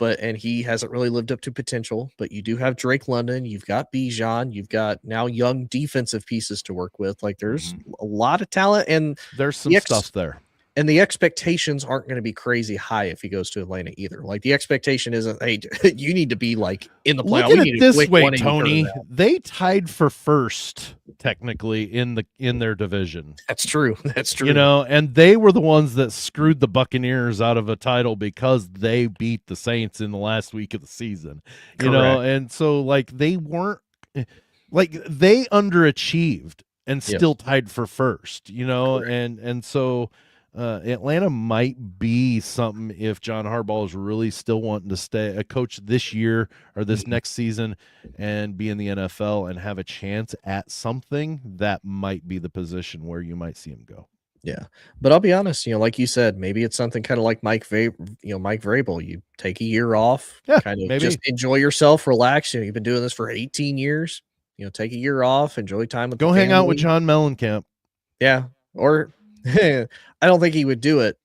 And he hasn't really lived up to potential. But you do have Drake London. You've got Bijan. You've got now young defensive pieces to work with. Like there's a lot of talent, and there's some stuff there. And the expectations aren't going to be crazy high if he goes to Atlanta either. Like the expectation isn't, hey, you need to be like in the playoff. Look at it this way, Tony. They tied for first technically in their division. That's true. That's true. You know, and they were the ones that screwed the Buccaneers out of a title because they beat the Saints in the last week of the season. Correct. You know, and so like they weren't like they underachieved and still tied for first, you know, correct. and so Atlanta might be something if John Harbaugh is really still wanting to stay a coach this year or this next season and be in the NFL and have a chance at something. That might be the position where you might see him go. Yeah, but I'll be honest, like you said, maybe it's something kind of like Mike Vrabel. You take a year off, kind of just enjoy yourself, relax. You've been doing this for 18 years. Take a year off, enjoy time with go hang out with John Mellencamp. Yeah, or I don't think he would do it.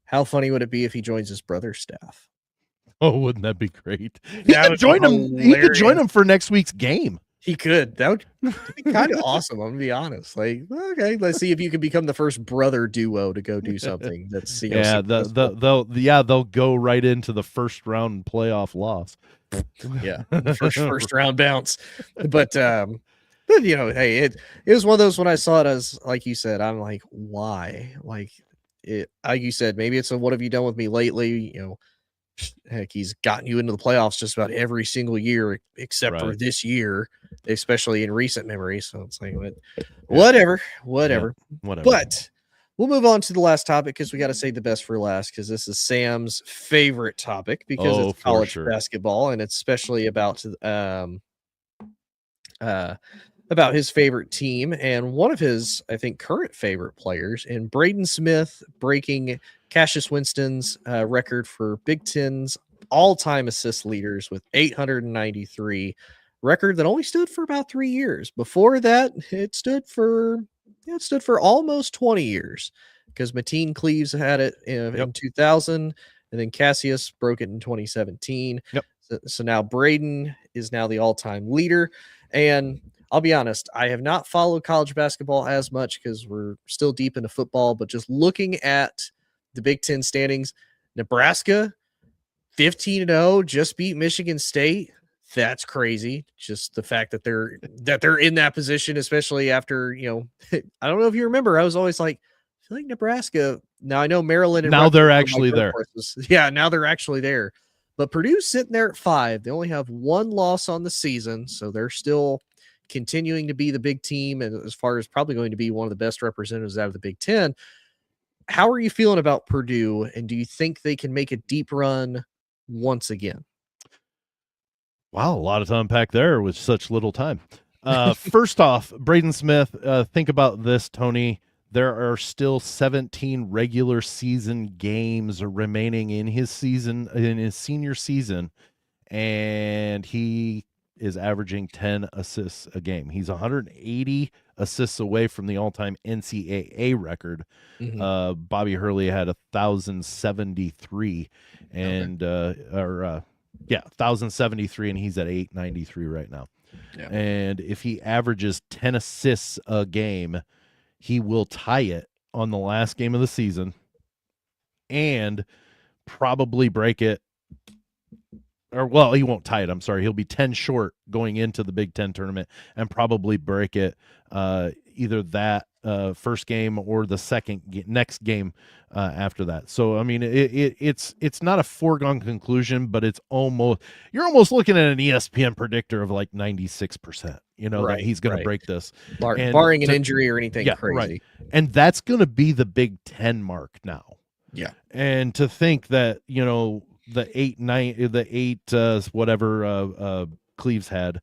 How funny would it be if he joins his brother's staff? Oh, wouldn't that be great? He could join him. He could join him for next week's game. He could. That would be kind of awesome. I'm gonna be honest. Like, okay, let's see if you can become the first brother duo to go do something. That's they'll go right into the first round playoff loss. Yeah, first round bounce. But hey, it was one of those when I saw it as like you said, I'm like, why? Like you said, maybe it's a what have you done with me lately? Heck, he's gotten you into the playoffs just about every single year except for this year, especially in recent memory. So it's like whatever. But we'll move on to the last topic because we got to save the best for last because this is Sam's favorite topic because it's college basketball and it's especially about his favorite team and one of his, I think, current favorite players in Braden Smith breaking Cassius Winston's record for Big Ten's all-time assist leaders with 893, record that only stood for about 3 years. Before that, it stood for almost 20 years because Mateen Cleaves had it in 2000, and then Cassius broke it in 2017. Yep. So now Braden is now the all-time leader, and I'll be honest, I have not followed college basketball as much because we're still deep into football, but just looking at the Big Ten standings, Nebraska 15-0 just beat Michigan State. That's crazy. Just the fact that they're in that position, especially after, I don't know if you remember, I was always like, I feel like Nebraska. Now I know Maryland and now they're actually there. Yeah, now they're actually there. But Purdue's sitting there at 5. They only have one loss on the season, so they're still continuing to be the big team and as far as probably going to be one of the best representatives out of the Big Ten. How are you feeling about Purdue, and do you think they can make a deep run once again? Wow, a lot to unpack there with such little time. First off, Braden Smith, think about this, Tony. There are still 17 regular season games remaining in his senior season, and he is averaging 10 assists a game. He's 180 assists away from the all-time NCAA record. Bobby Hurley had 1,073, and Yeah, 1,073, and he's at 893 right now. Yeah. And if he averages 10 assists a game, he will tie it on the last game of the season and probably break it. Or, well, he won't tie it. I'm sorry. He'll be 10 short going into the Big Ten tournament and probably break it either that first game or the next game after that. So, I mean, it's not a foregone conclusion, but you're almost looking at an ESPN predictor of like 96%, that he's going to break this. Barring an injury or anything crazy. Right. And that's going to be the Big Ten mark now. Yeah. And to think that, the eight whatever Cleves had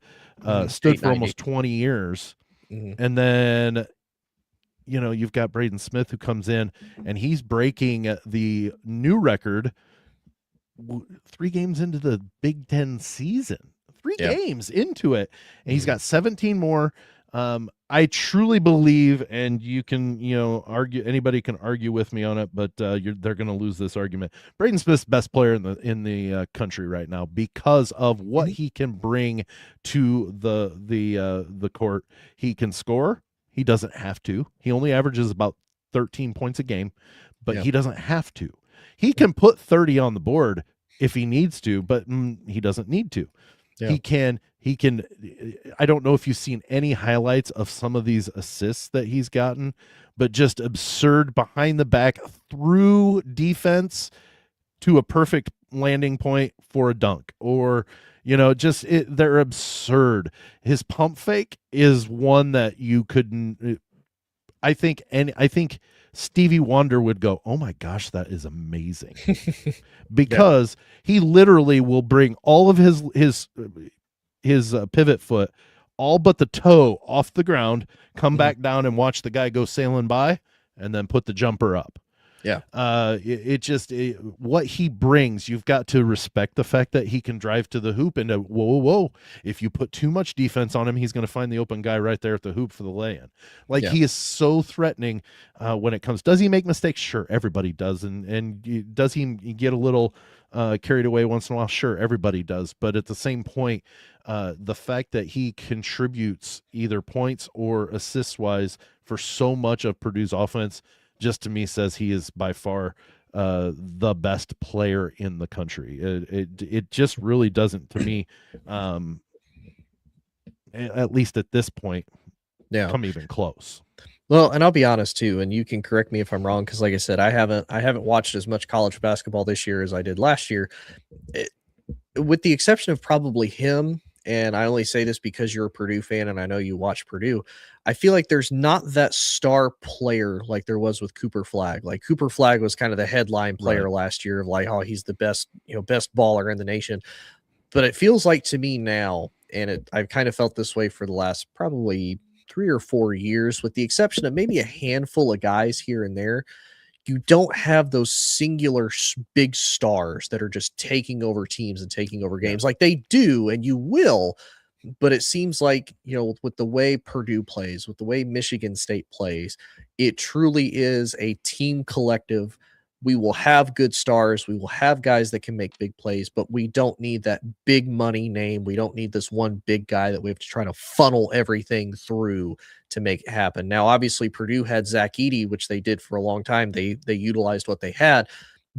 stood for almost 20 years. Mm-hmm. And then you've got Braden Smith who comes in and he's breaking the new record 3 games into the Big Ten season. 3 games into it, and he's got 17 more. I truly believe, and you can, argue. Anybody can argue with me on it, but they're going to lose this argument. Braden Smith's best player in the country right now because of what he can bring to the court. He can score. He doesn't have to. He only averages about 13 points a game, but he doesn't have to. He can put 30 on the board if he needs to, but he doesn't need to. Yeah. He can. I don't know if you've seen any highlights of some of these assists that he's gotten, but just absurd behind the back through defense to a perfect landing point for a dunk, or they're absurd. His pump fake is one that you couldn't. I think Stevie Wonder would go, "Oh my gosh, that is amazing," because he literally will bring all of his pivot foot, all but the toe, off the ground, come back down and watch the guy go sailing by, and then put the jumper up. Yeah. What he brings, you've got to respect the fact that he can drive to the hoop and whoa. If you put too much defense on him, he's going to find the open guy right there at the hoop for the lay-in. He is so threatening when it comes. Does he make mistakes? Sure, everybody does. And does he get a little carried away once in a while? Sure, everybody does. But at the same point, the fact that he contributes either points or assists-wise for so much of Purdue's offense just to me says he is by far the best player in the country. It just really doesn't, to me, at least at this point, come even close. Well, and I'll be honest too, and you can correct me if I'm wrong, because like I said, I haven't watched as much college basketball this year as I did last year, with the exception of probably him. And I only say this because you're a Purdue fan and I know you watch Purdue. I feel like there's not that star player like there was with Cooper Flagg. Like Cooper Flagg was kind of the headline player last year of like, oh, he's the best baller in the nation. But it feels like to me now, and I've kind of felt this way for the last probably 3 or 4 years, with the exception of maybe a handful of guys here and there, you don't have those singular big stars that are just taking over teams and taking over games like they do, and you will. But it seems like, with the way Purdue plays, with the way Michigan State plays, it truly is a team collective. We will have good stars. We will have guys that can make big plays, but we don't need that big money name. We don't need this one big guy that we have to try to funnel everything through to make it happen. Now, obviously, Purdue had Zach Edey, which they did for a long time. They utilized what they had,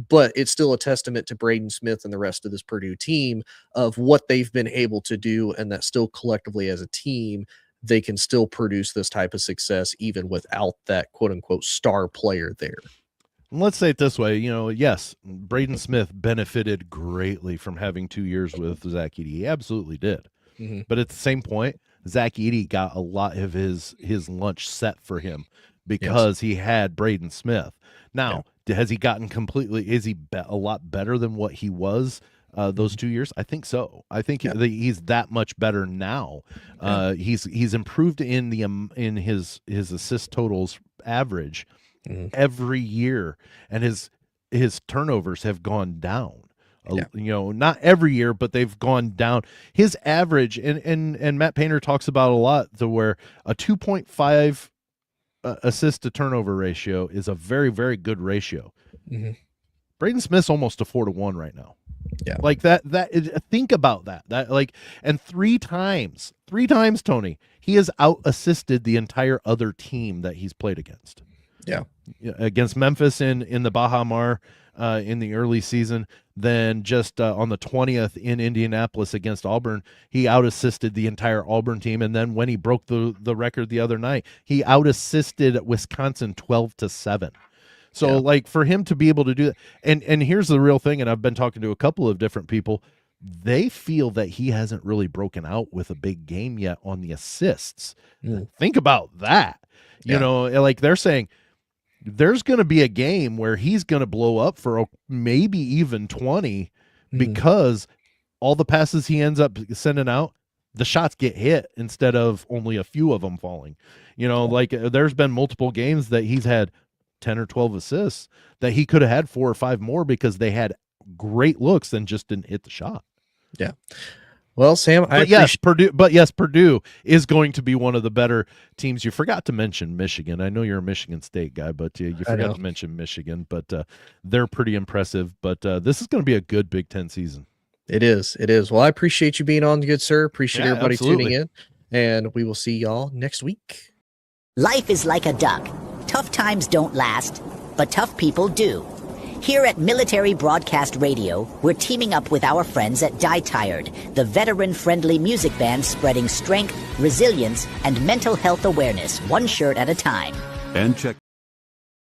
but it's still a testament to Braden Smith and the rest of this Purdue team of what they've been able to do, and that still collectively as a team, they can still produce this type of success even without that quote-unquote star player there. Let's say it this way, yes, Braden Smith benefited greatly from having 2 years with Zach Edey. He absolutely did. Mm-hmm. But at the same point, Zach Edey got a lot of his lunch set for him because he had Braden Smith. Now, has he gotten is he a lot better than what he was those 2 years? I think so. I think he's that much better now. He's improved in his assist totals average every year, and his turnovers have gone down. Not every year, but they've gone down. His average, and Matt Painter talks about a lot, to where a 2.5 assist to turnover ratio is a very, very good ratio. Mm-hmm. Braden Smith's almost a 4-to-1 right now. Yeah. Like that think about that like, and three times, Tony, he has out assisted the entire other team that he's played against. Yeah. Against Memphis in the Baja Mar in the early season, then just on the 20th in Indianapolis against Auburn, he out assisted the entire Auburn team. And then when he broke the record the other night, he out assisted Wisconsin 12-7. So like, for him to be able to do that, and here's the real thing, and I've been talking to a couple of different people, they feel that he hasn't really broken out with a big game yet on the assists. Think about that. You know, like, they're saying there's going to be a game where he's going to blow up for maybe even 20 because all the passes he ends up sending out, the shots get hit instead of only a few of them falling. You know, like, there's been multiple games that he's had 10 or 12 assists that he could have had 4 or 5 more because they had great looks and just didn't hit the shot. Yeah. Well, Sam, Purdue is going to be one of the better teams. You forgot to mention Michigan. I know you're a Michigan State guy, but you forgot to mention Michigan. But they're pretty impressive. But this is going to be a good Big Ten season. It is. It is. Well, I appreciate you being on, good sir. Appreciate everybody tuning in, and we will see y'all next week. Life is like a duck. Tough times don't last, but tough people do. Here at Military Broadcast Radio, we're teaming up with our friends at Die Tired, the veteran-friendly music band spreading strength, resilience, and mental health awareness one shirt at a time. And check